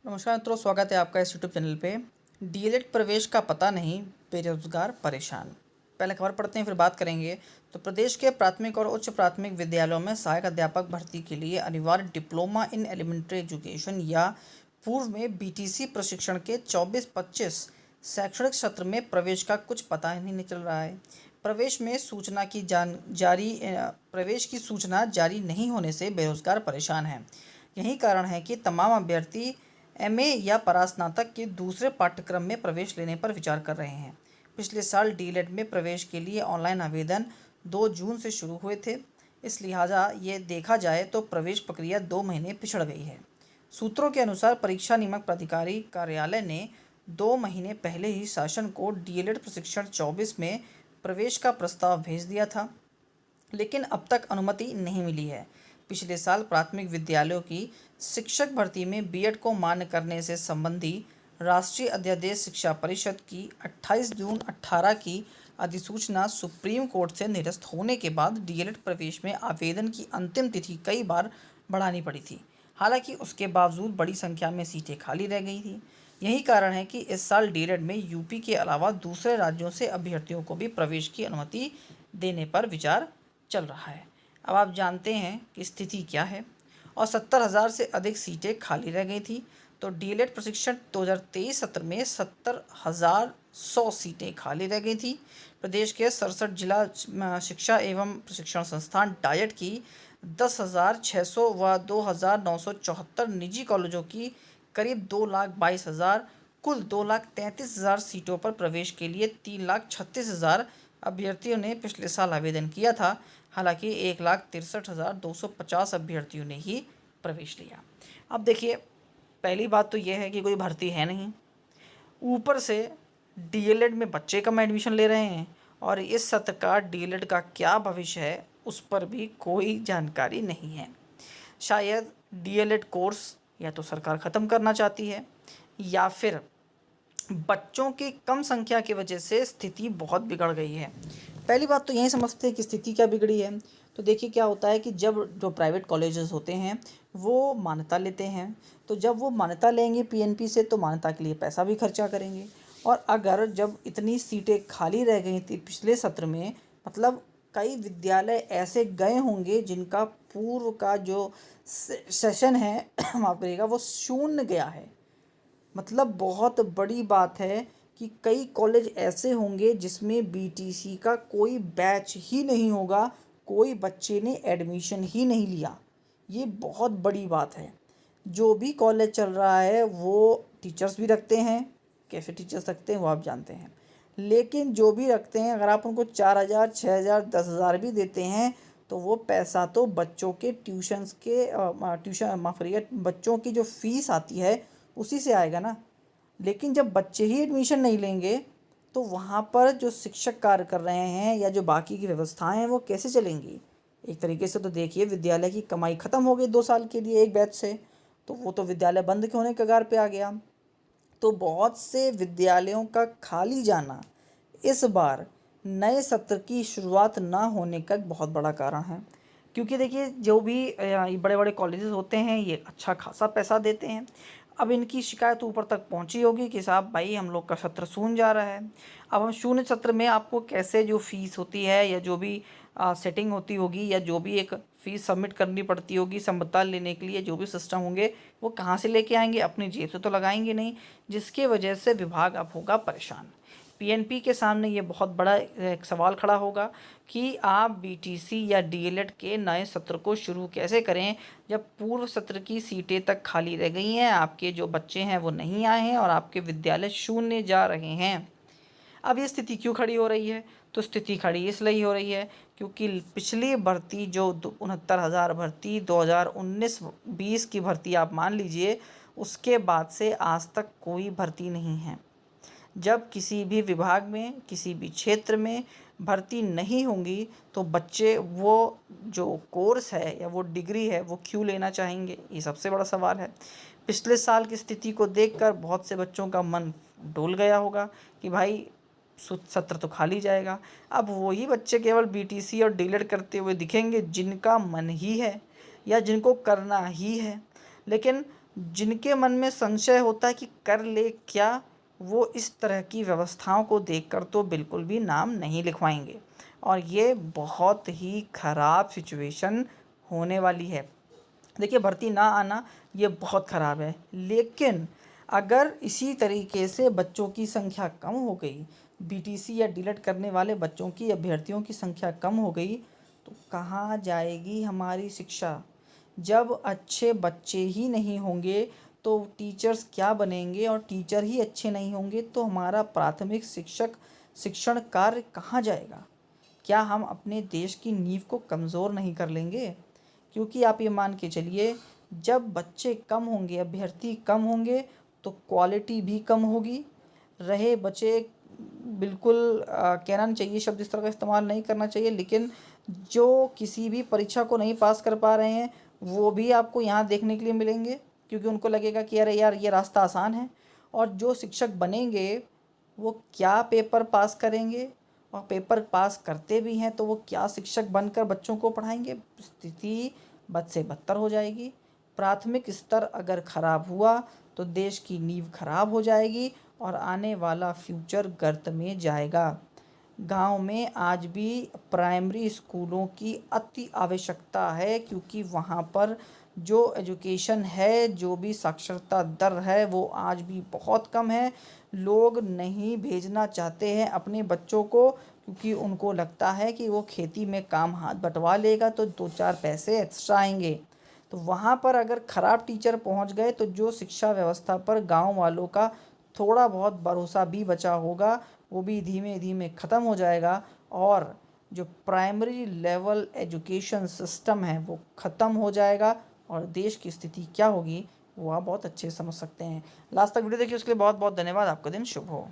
नमस्कार मित्रों, स्वागत है आपका इस यूट्यूब चैनल पे। डीएलएड प्रवेश का पता नहीं, बेरोजगार परेशान। पहले खबर पढ़ते हैं फिर बात करेंगे। तो प्रदेश के प्राथमिक और उच्च प्राथमिक विद्यालयों में सहायक अध्यापक भर्ती के लिए अनिवार्य डिप्लोमा इन एलिमेंट्री एजुकेशन या पूर्व में बीटीसी प्रशिक्षण के 24-25 शैक्षणिक सत्र में प्रवेश का कुछ पता ही नहीं चल रहा है। प्रवेश की सूचना जारी नहीं होने से बेरोजगार परेशान हैं। यही कारण है कि तमाम अभ्यर्थी एमए या परास्नातक के दूसरे पाठ्यक्रम में प्रवेश लेने पर विचार कर रहे हैं। पिछले साल डीएलएड में प्रवेश के लिए ऑनलाइन आवेदन 2 जून से शुरू हुए थे। इस लिहाजा ये देखा जाए तो प्रवेश प्रक्रिया 2 महीने पिछड़ गई है। सूत्रों के अनुसार परीक्षा नियामक प्राधिकारी कार्यालय ने 2 महीने पहले ही शासन को डीएलएड प्रशिक्षण 24 में प्रवेश का प्रस्ताव भेज दिया था, लेकिन अब तक अनुमति नहीं मिली है। पिछले साल प्राथमिक विद्यालयों की शिक्षक भर्ती में बीएड को मान्य करने से संबंधी राष्ट्रीय अध्यादेश शिक्षा परिषद की 28 जून 18 की अधिसूचना सुप्रीम कोर्ट से निरस्त होने के बाद डीएलएड प्रवेश में आवेदन की अंतिम तिथि कई बार बढ़ानी पड़ी थी। हालांकि उसके बावजूद बड़ी संख्या में सीटें खाली रह गई थी। यही कारण है कि इस साल डीएलएड में यूपी के अलावा दूसरे राज्यों से अभ्यर्थियों को भी प्रवेश की अनुमति देने पर विचार चल रहा है। अब आप जानते हैं कि स्थिति क्या है। और 70,000 से अधिक सीटें खाली रह गई थी। तो डीएलएड प्रशिक्षण 2023 सत्र में 70,100 सीटें खाली रह गई थी। प्रदेश के 67 जिला शिक्षा एवं प्रशिक्षण संस्थान डायट की 10,600 व 2,974 निजी कॉलेजों की करीब 2,22,000 कुल 2,33,000 सीटों पर प्रवेश के लिए 3,36,000 अभ्यर्थियों ने पिछले साल आवेदन किया था। हालांकि 1,63,250 अभ्यर्थियों ने ही प्रवेश लिया। अब देखिए, पहली बात तो यह है कि कोई भर्ती है नहीं, ऊपर से डीएलएड में बच्चे कम एडमिशन ले रहे हैं और इस सत्र का डीएलएड का क्या भविष्य है उस पर भी कोई जानकारी नहीं है। शायद डीएलएड कोर्स या तो सरकार ख़त्म करना चाहती है या फिर बच्चों की कम संख्या की वजह से स्थिति बहुत बिगड़ गई है। पहली बात तो यही समझते हैं कि स्थिति क्या बिगड़ी है। तो देखिए क्या होता है कि जब जो प्राइवेट कॉलेजेस होते हैं वो मान्यता लेते हैं, तो जब वो मान्यता लेंगे पीएनपी से तो मान्यता के लिए पैसा भी खर्चा करेंगे। और अगर जब इतनी सीटें खाली रह गई थी पिछले सत्र में, मतलब कई विद्यालय ऐसे गए होंगे जिनका पूर्व का जो सेशन है माफ करिएगा वो शून्य गया है। मतलब बहुत बड़ी बात है कि कई कॉलेज ऐसे होंगे जिसमें बीटीसी का कोई बैच ही नहीं होगा, कोई बच्चे ने एडमिशन ही नहीं लिया। ये बहुत बड़ी बात है। जो भी कॉलेज चल रहा है वो टीचर्स भी रखते हैं, कैसे टीचर्स रखते हैं वो आप जानते हैं, लेकिन जो भी रखते हैं अगर आप उनको 4,000 6,000 10,000 भी देते हैं तो वो पैसा तो बच्चों के ट्यूशन्स के ट्यूशन माफ करिए बच्चों की जो फीस आती है उसी से आएगा ना। लेकिन जब बच्चे ही एडमिशन नहीं लेंगे तो वहाँ पर जो शिक्षक कार्य कर रहे हैं या जो बाकी की व्यवस्थाएं हैं वो कैसे चलेंगी। एक तरीके से तो देखिए विद्यालय की कमाई ख़त्म हो गई 2 साल के लिए एक बैच से, तो वो तो विद्यालय बंद के होने के कगार पे आ गया। तो बहुत से विद्यालयों का खाली जाना इस बार नए सत्र की शुरुआत ना होने का एक बहुत बड़ा कारण है। क्योंकि देखिए जो भी बड़े बड़े कॉलेजेस होते हैं ये अच्छा खासा पैसा देते हैं। अब इनकी शिकायत ऊपर तक पहुंची होगी कि साहब भाई हम लोग का सत्र शून्य जा रहा है। अब हम शून्य सत्र में आपको कैसे जो फीस होती है या जो भी सेटिंग होती होगी या जो भी एक फ़ीस सबमिट करनी पड़ती होगी संबद्ध लेने के लिए, जो भी सिस्टम होंगे वो कहाँ से लेके आएंगे, अपनी जेब से तो लगाएंगे नहीं, जिसके वजह से विभाग अब होगा परेशान। पीएनपी के सामने ये बहुत बड़ा एक सवाल खड़ा होगा कि आप बीटीसी या डीएलएड के नए सत्र को शुरू कैसे करें जब पूर्व सत्र की सीटें तक खाली रह गई हैं, आपके जो बच्चे हैं वो नहीं आए हैं और आपके विद्यालय शून्य जा रहे हैं। अब ये स्थिति क्यों खड़ी हो रही है? तो स्थिति खड़ी इसलिए हो रही है क्योंकि पिछली भर्ती जो 69,000 भर्ती 2019-20 की भर्ती आप मान लीजिए, उसके बाद से आज तक कोई भर्ती नहीं है। जब किसी भी विभाग में किसी भी क्षेत्र में भर्ती नहीं होंगी तो बच्चे वो जो कोर्स है या वो डिग्री है वो क्यों लेना चाहेंगे, ये सबसे बड़ा सवाल है। पिछले साल की स्थिति को देखकर बहुत से बच्चों का मन डोल गया होगा कि भाई सत्र तो खाली जाएगा। अब वही बच्चे केवल बीटीसी और डीएलएड करते हुए दिखेंगे जिनका मन ही है या जिनको करना ही है। लेकिन जिनके मन में संशय होता है कि कर ले क्या, वो इस तरह की व्यवस्थाओं को देखकर तो बिल्कुल भी नाम नहीं लिखवाएंगे और ये बहुत ही ख़राब सिचुएशन होने वाली है। देखिए, भर्ती ना आना ये बहुत ख़राब है, लेकिन अगर इसी तरीके से बच्चों की संख्या कम हो गई, बीटीसी या डीलेट करने वाले बच्चों की, अभ्यर्थियों की संख्या कम हो गई, तो कहाँ जाएगी हमारी शिक्षा। जब अच्छे बच्चे ही नहीं होंगे तो टीचर्स क्या बनेंगे, और टीचर ही अच्छे नहीं होंगे तो हमारा प्राथमिक शिक्षण कार्य कहाँ जाएगा। क्या हम अपने देश की नींव को कमज़ोर नहीं कर लेंगे। क्योंकि आप ये मान के चलिए, जब बच्चे कम होंगे, अभ्यर्थी कम होंगे, तो क्वालिटी भी कम होगी। रहे बचे, बिल्कुल कहना नहीं चाहिए, शब्द इस तरह का इस्तेमाल नहीं करना चाहिए, लेकिन जो किसी भी परीक्षा को नहीं पास कर पा रहे हैं वो भी आपको यहाँ देखने के लिए मिलेंगे, क्योंकि उनको लगेगा कि अरे यार ये रास्ता आसान है। और जो शिक्षक बनेंगे वो क्या पेपर पास करेंगे, और पेपर पास करते भी हैं तो वो क्या शिक्षक बनकर बच्चों को पढ़ाएंगे। स्थिति बद से बदतर हो जाएगी। प्राथमिक स्तर अगर खराब हुआ तो देश की नींव खराब हो जाएगी और आने वाला फ्यूचर गर्त में जाएगा। गांव में आज भी प्राइमरी स्कूलों की अति आवश्यकता है, क्योंकि वहाँ पर जो एजुकेशन है, जो भी साक्षरता दर है, वो आज भी बहुत कम है। लोग नहीं भेजना चाहते हैं अपने बच्चों को, क्योंकि उनको लगता है कि वो खेती में काम हाथ बटवा लेगा तो 2-4 पैसे एक्स्ट्रा आएंगे। तो वहाँ पर अगर ख़राब टीचर पहुँच गए तो जो शिक्षा व्यवस्था पर गांव वालों का थोड़ा बहुत भरोसा भी बचा होगा वो भी धीमे धीमे ख़त्म हो जाएगा, और जो प्राइमरी लेवल एजुकेशन सिस्टम है वो ख़त्म हो जाएगा, और देश की स्थिति क्या होगी वो आप बहुत अच्छे से समझ सकते हैं। लास्ट तक वीडियो देखिए, उसके लिए बहुत बहुत धन्यवाद। आपका दिन शुभ हो।